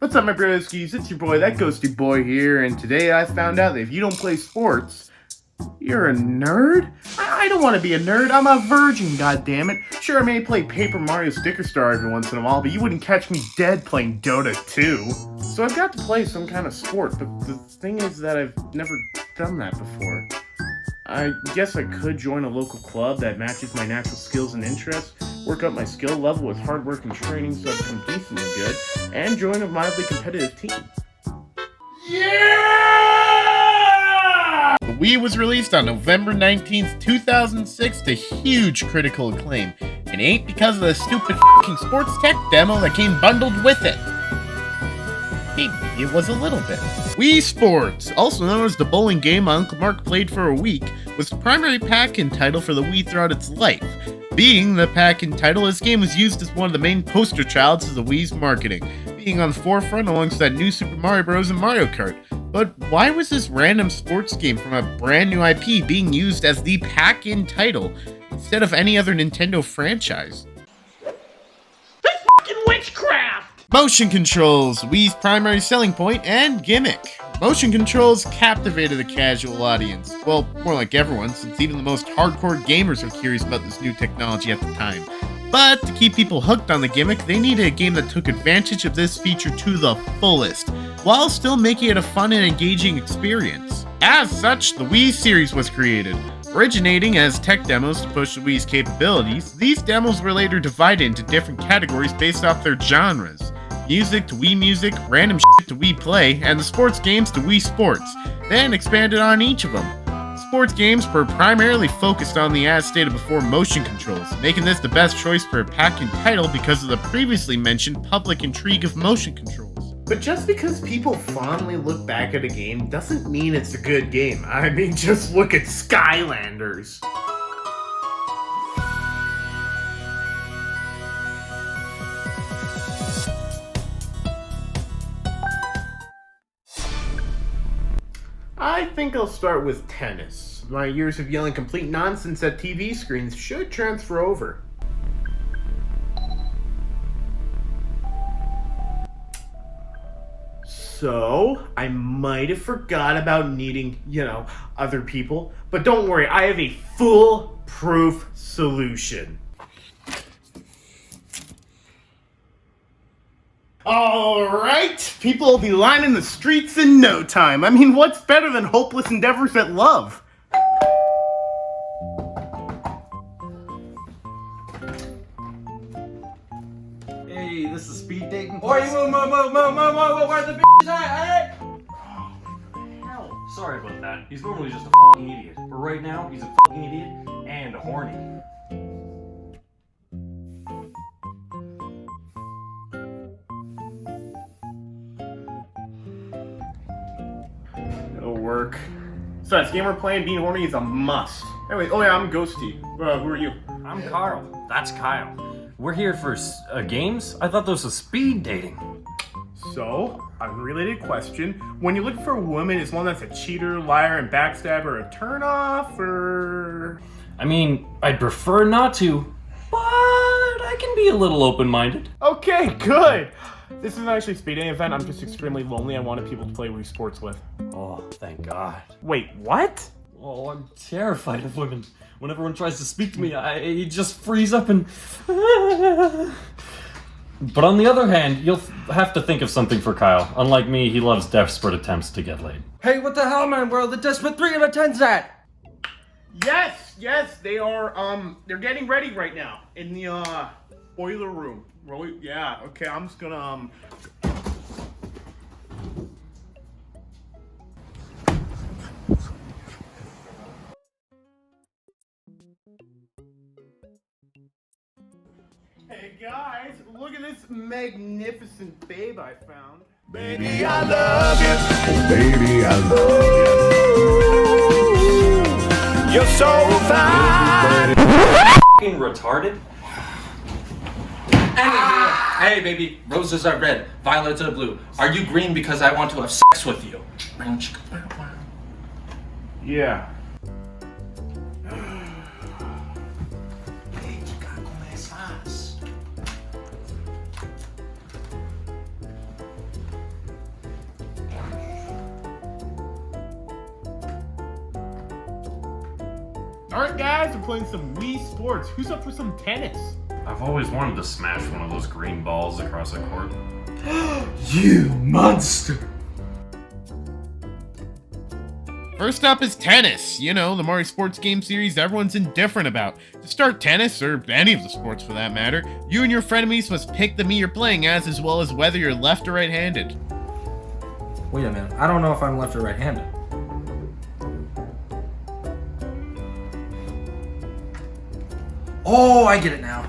What's up, my Broskis? It's your boy, that Ghosty boy here, and today I found out that if you don't play sports, you're a nerd? I don't want to be a nerd. I'm a virgin, goddammit. Sure, I may play Paper Mario Sticker Star every once in a while, but you wouldn't catch me dead playing Dota 2. So I've got to play some kind of sport, but the thing is that I've never done that before. I guess I could join a local club that matches my natural skills and interests, work up my skill level with hard work and training so I become decently good, and join a mildly competitive team. Yeah! The Wii was released on November 19th, 2006 to huge critical acclaim, and ain't because of the stupid f***ing sports tech demo that came bundled with it. Maybe it was a little bit. Wii Sports, also known as the bowling game my Uncle Mark played for a week, was the primary pack-in title for the Wii throughout its life. Being the pack-in title, this game was used as one of the main poster childs of the Wii's marketing, being on the forefront alongside New Super Mario Bros. And Mario Kart. But why was this random sports game from a brand new IP being used as the pack-in title instead of any other Nintendo franchise? That's fucking witchcraft! Motion controls, Wii's primary selling point and gimmick. Motion controls captivated the casual audience. Well, more like everyone, since even the most hardcore gamers were curious about this new technology at the time. But to keep people hooked on the gimmick, they needed a game that took advantage of this feature to the fullest, while still making it a fun and engaging experience. As such, the Wii series was created. Originating as tech demos to push the Wii's capabilities, these demos were later divided into different categories based off their genres. Music to Wii Music, random shit to Wii Play, and the sports games to Wii Sports, then expanded on each of them. Sports games were primarily focused on the as stated before motion controls, making this the best choice for a pack-in title because of the previously mentioned public intrigue of motion controls. But just because people fondly look back at a game doesn't mean it's a good game. I mean, just look at Skylanders. I think I'll start with tennis. My years of yelling complete nonsense at TV screens should transfer over. So, I might have forgot about needing, other people, but don't worry, I have a foolproof solution. Alright, people will be lining the streets in no time. I mean, what's better than hopeless endeavors at love? Hey, this is speed dating. Where the bitches at? Hell, sorry about that. He's normally just a fucking idiot, but right now he's a fucking idiot and horny. It'll work. So this game we're playing, being horny is a must. Anyway, oh yeah, I'm Ghosty. Who are you? I'm Carl. That's Kyle. We're here for games? I thought this was speed dating. So, unrelated question. When you're looking for a woman, is one that's a cheater, liar, and backstabber a turnoff, or...? I mean, I'd prefer not to, but I can be a little open-minded. Okay, good! This isn't actually a speed dating event, I'm just extremely lonely. I wanted people to play Wii Sports with. Oh, thank God. Wait, what? Oh, I'm terrified of women. When everyone tries to speak to me, I just freeze up and... But on the other hand, you'll have to think of something for Kyle. Unlike me, he loves desperate attempts to get laid. Hey, what the hell, man? Where are the desperate 3 out of 10s at? Yes, they are, they're getting ready right now in the, boiler room. Really? Yeah, okay, I'm just gonna, Hey guys, look at this magnificent babe I found. Baby, I love you. Baby, I love you. You're so fine. Fucking retarded? Hey, baby, roses are red, violets are blue. Are you green because I want to have sex with you? Yeah. Alright guys, we're playing some Wii Sports. Who's up for some tennis? I've always wanted to smash one of those green balls across a court. You monster! First up is tennis. You know, the Mario Sports game series everyone's indifferent about. To start tennis, or any of the sports for that matter, you and your frenemies must pick the Mii you're playing as well as whether you're left or right-handed. Wait a minute, I don't know if I'm left or right-handed. Oh, I get it now.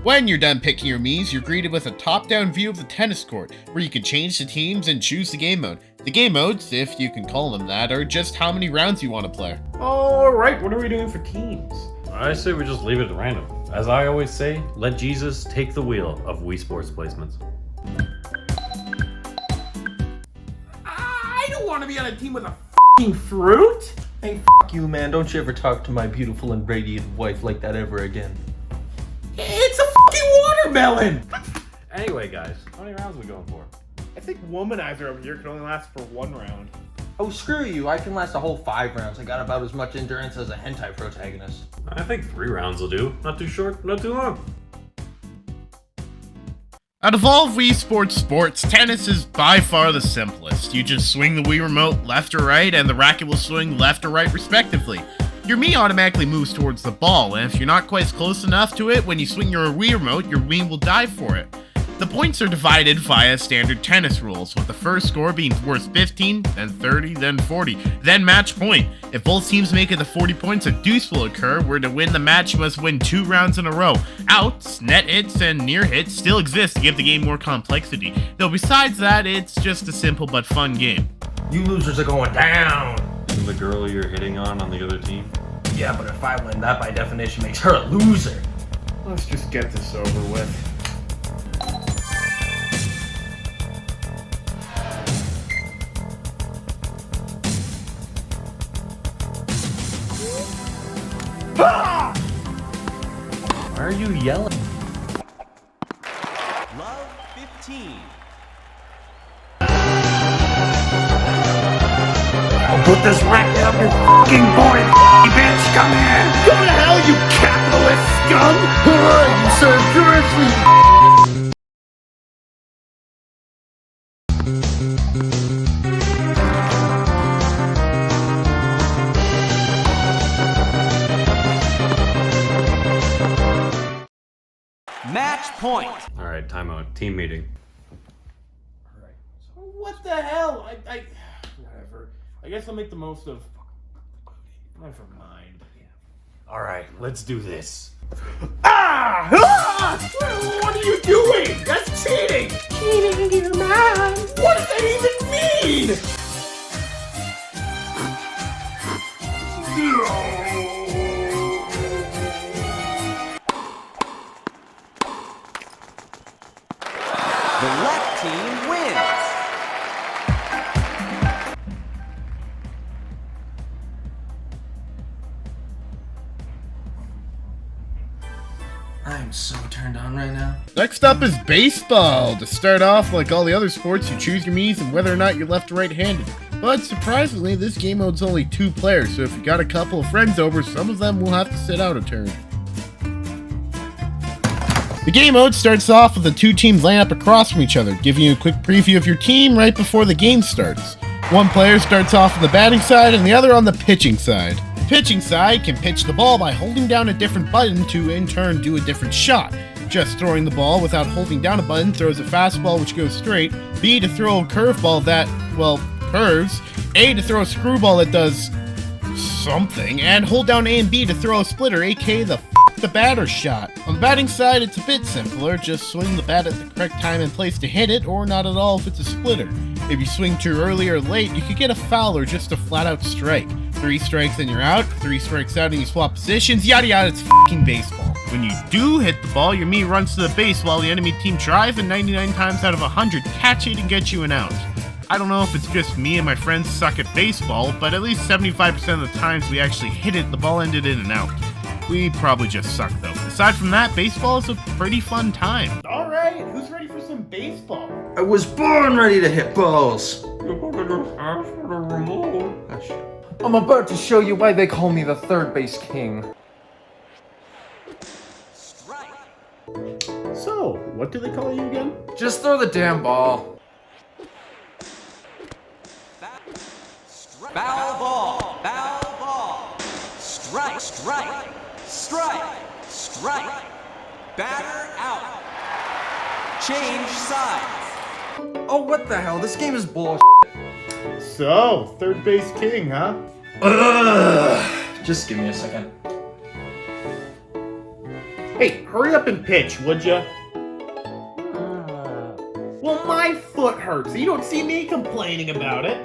When you're done picking your Miis, you're greeted with a top-down view of the tennis court, where you can change the teams and choose the game mode. The game modes, if you can call them that, are just how many rounds you want to play. Alright, what are we doing for teams? I say we just leave it at random. As I always say, let Jesus take the wheel of Wii Sports placements. I don't want to be on a team with a f***ing fruit! Hey, f*** you, man. Don't you ever talk to my beautiful and radiant wife like that ever again. It's a f***ing watermelon! Anyway, guys, how many rounds are we going for? I think Womanizer over here can only last for 1 round. Oh, screw you. I can last a whole 5 rounds. I got about as much endurance as a hentai protagonist. I think 3 rounds will do. Not too short, not too long. Out of all of Wii sports, tennis is by far the simplest. You just swing the Wii remote left or right, and the racket will swing left or right respectively. Your Mii automatically moves towards the ball, and if you're not quite close enough to it when you swing your Wii remote, your Wii will dive for it. The points are divided via standard tennis rules, with the first score being worth 15, then 30, then 40, then match point. If both teams make it to 40 points, a deuce will occur, where to win the match you must win 2 rounds in a row. Outs, net hits, and near hits still exist to give the game more complexity, though besides that, it's just a simple but fun game. You losers are going down. Isn't the girl you're hitting on the other team? Yeah, but if I win, that by definition makes her a loser. Let's just get this over with. Why are you yelling? Love 15. I'll put this racket up your fucking boy, bitch! Come here! Go to hell, you capitalist scum! Alright, you serve furiously. Match point. Alright, timeout. Team meeting. Alright. So what the hell? Whatever. I guess I'll make the most of... Never mind. Alright, let's do this. Ah! What are you doing? That's cheating! Cheating, you man! What does that even mean? The left team wins. I'm so turned on right now. Next up is baseball. To start off, like all the other sports, you choose your Miis and whether or not you're left or right-handed. But surprisingly, this game mode's only 2 players, so if you got a couple of friends over, some of them will have to sit out a turn. The game mode starts off with the 2 teams line up across from each other, giving you a quick preview of your team right before the game starts. One player starts off on the batting side and the other on the pitching side. The pitching side can pitch the ball by holding down a different button to in turn do a different shot. Just throwing the ball without holding down a button throws a fastball which goes straight, B to throw a curveball that, well, curves, A to throw a screwball that does something, and hold down A and B to throw a splitter, aka the the batter shot. On the batting side, it's a bit simpler. Just swing the bat at the correct time and place to hit it, or not at all if it's a splitter. If you swing too early or late, you could get a foul or just a flat-out strike. 3 strikes and you're out, 3 strikes out and you swap positions, yada yada, it's f***ing baseball. When you do hit the ball, your Mii runs to the base while the enemy team tries, and 99 times out of 100 catch it and get you an out. I don't know if it's just me and my friends suck at baseball, but at least 75% of the times we actually hit it, the ball ended in and out. We probably just suck though. Aside from that, baseball is a pretty fun time. Alright, who's ready for some baseball? I was born ready to hit balls. I'm about to show you why they call me the third base king. What do they call you again? Just throw the damn ball. Foul ball. Foul ball. Strike. Strike. Strike. Strike. Batter out. Change sides. Oh, what the hell? This game is bullshit. So, third base king, huh? Just give me a second. Hey, hurry up and pitch, would ya? Well, my foot hurts. You don't see me complaining about it.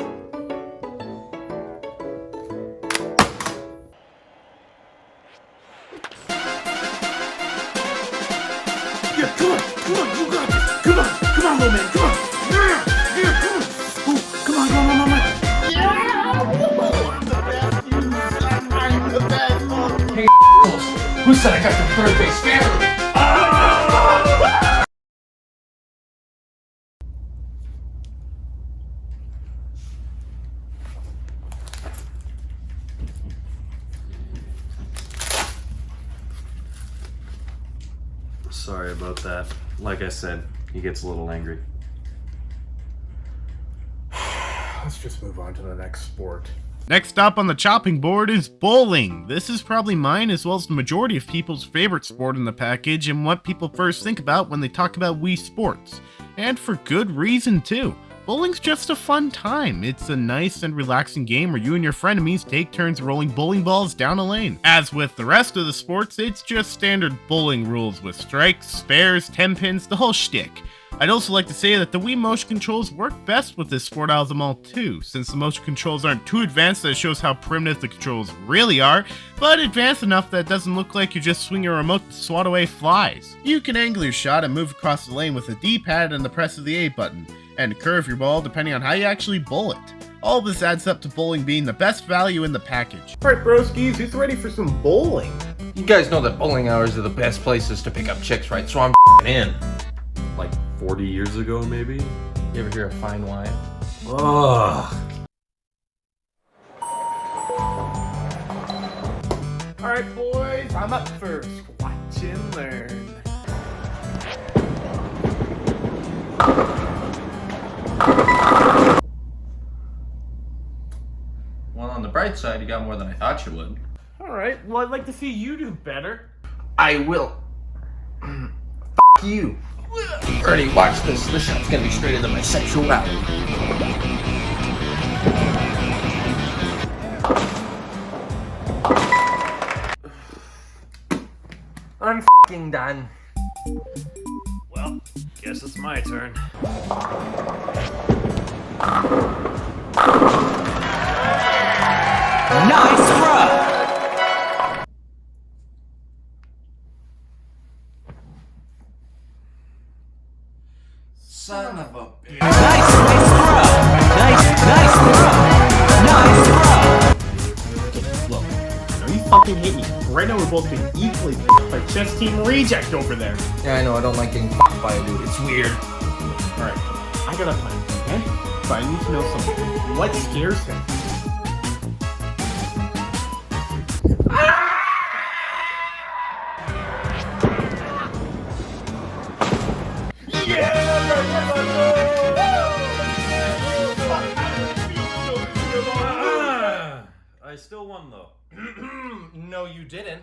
Yeah, come on, you got this. Come on, little man, come on. Yeah, come on. Oh, come on. Yeah, I'm the best. Hey, who said I got the third base family? Sorry about that. Like I said, he gets a little angry. Let's just move on to the next sport. Next up on the chopping board is bowling. This is probably mine as well as the majority of people's favorite sport in the package and what people first think about when they talk about Wii Sports. And for good reason too. Bowling's just a fun time. It's a nice and relaxing game where you and your frenemies take turns rolling bowling balls down a lane. As with the rest of the sports, it's just standard bowling rules with strikes, spares, 10 pins, the whole shtick. I'd also like to say that the Wii motion controls work best with this sport out of them all too, since the motion controls aren't too advanced that it shows how primitive the controls really are, but advanced enough that it doesn't look like you just swing your remote to swat away flies. You can angle your shot and move across the lane with a D-pad and the press of the A button, and curve your ball depending on how you actually bowl it. All this adds up to bowling being the best value in the package. Alright, broskies, who's ready for some bowling? You guys know that bowling hours are the best places to pick up chicks, right? So I'm in. Like 40 years ago, maybe? You ever hear of fine wine? Ugh. Alright, boys, I'm up first. Watch and learn. Well, on the bright side, you got more than I thought you would. Alright, well, I'd like to see you do better. I will. You. Ernie, watch this. This shot's gonna be straight into my sexuality. I'm f***ing done. Well, guess it's my turn. Nice throw. Son of a bitch. Nice throw. Nice throw. Look, no, you fucking hit me. Right now we're both getting equally f***ed by chess team reject over there. Yeah, I know, I don't like getting f***ed by a dude. It's weird. Alright, I got a plan, okay? But I need to know something. What scares him? I still won though. No, you didn't.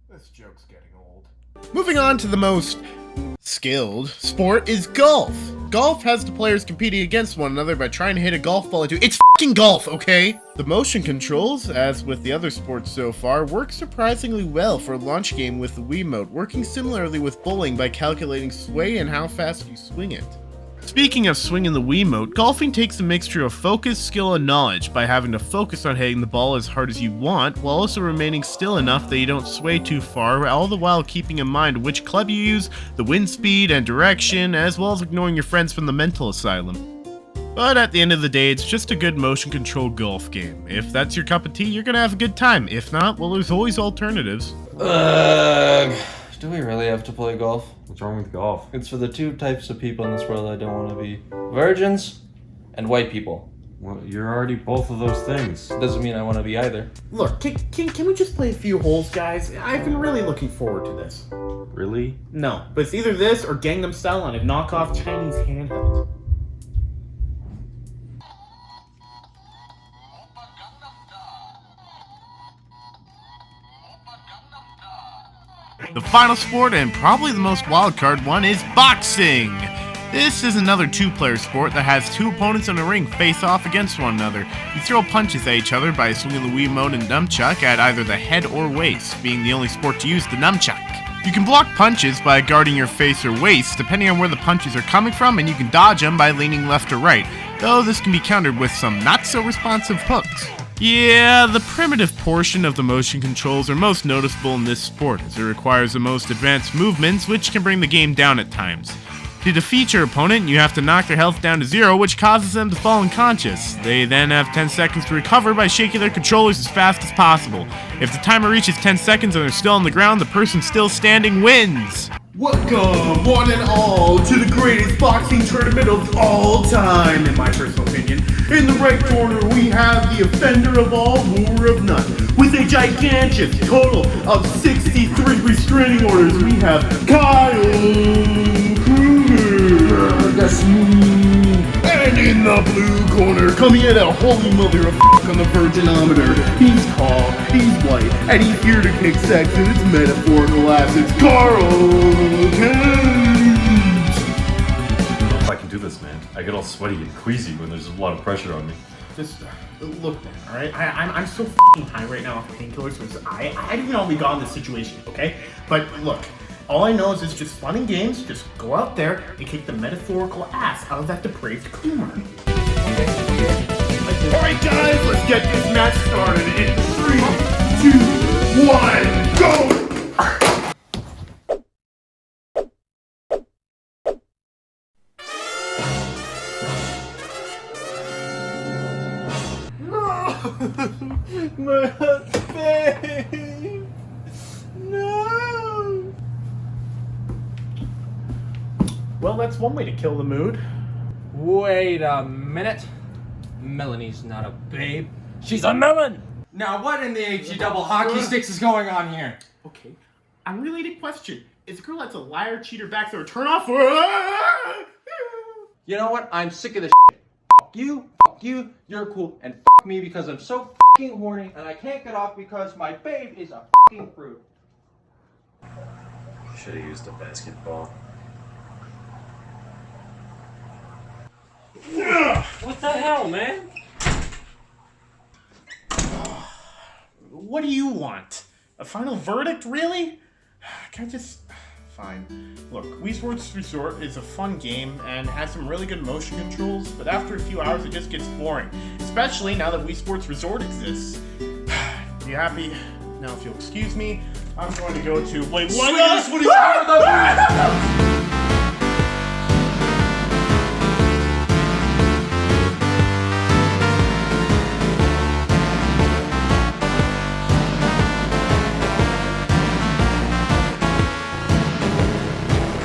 This joke's getting old. Moving on to the most skilled sport is golf. Golf has the players competing against one another by trying to hit a golf ball into it's f***ing golf, okay? The motion controls, as with the other sports so far, work surprisingly well for a launch game with the Wiimote, working similarly with bowling by calculating sway and how fast you swing it. Speaking of swinging the Wiimote, golfing takes a mixture of focus, skill, and knowledge by having to focus on hitting the ball as hard as you want, while also remaining still enough that you don't sway too far, all the while keeping in mind which club you use, the wind speed and direction, as well as ignoring your friends from the mental asylum. But at the end of the day, it's just a good motion control golf game. If that's your cup of tea, you're gonna have a good time. If not, well, there's always alternatives. Do we really have to play golf? What's wrong with golf? It's for the two types of people in this world I don't want to be. Virgins and white people. Well, you're already both of those things. Doesn't mean I want to be either. Look, can we just play a few holes, guys? I've been really looking forward to this. Really? No, but it's either this or Gangnam Style on a knockoff Chinese handheld. The final sport, and probably the most wild-card one, is boxing. This is another two-player sport that has two opponents in a ring face off against one another. You throw punches at each other by swinging the Wiimote and nunchuck at either the head or waist, being the only sport to use the nunchuck. You can block punches by guarding your face or waist, depending on where the punches are coming from, and you can dodge them by leaning left or right, though this can be countered with some not-so-responsive hooks. Yeah, the primitive portion of the motion controls are most noticeable in this sport, as it requires the most advanced movements, which can bring the game down at times. To defeat your opponent, you have to knock their health down to 0, which causes them to fall unconscious. They then have 10 seconds to recover by shaking their controllers as fast as possible. If the timer reaches 10 seconds and they're still on the ground, the person still standing wins. Welcome, one and all, to the greatest boxing tournament of all time, in my personal opinion. In the right corner, we have the offender of all, mover of none. With a gigantic total of 63 restraining orders, we have Kyle Kruger. That's me. And in the blue corner, coming in a holy mother of on the virginometer, he's tall, he's white, and he's here to kick sex in its metaphorical ass. It's Carl Kent. I don't know if I can do this, man. I get all sweaty and queasy when there's a lot of pressure on me. Just look, man. All right, I'm so f***ing high right now off painkillers, so I didn't know we got in this situation, okay? But look, all I know is it's just fun and games. Just go out there and kick the metaphorical ass out of that depraved Coomer. Alright guys, let's get this match started in 3, 2, 1, go! My babe! No! Well, that's one way to kill the mood. Wait a minute. Melanie's not a babe. She's a melon! Now what in the HE double hockey sticks is going on here? Okay, unrelated question. Is a girl that's a liar, cheater, backstabber, turn off or... You know what? I'm sick of this shit. Fuck you, you're cool, and fuck me because I'm so fucking horny and I can't get off because my babe is a fucking prude. Should have used a basketball. What the hell, man? What do you want? A final verdict, really? Can I just... Fine. Look, Wii Sports Resort is a fun game and has some really good motion controls, but after a few hours it just gets boring. Especially now that Wii Sports Resort exists. You happy? Now if you'll excuse me, I'm going to go to... Wait, what?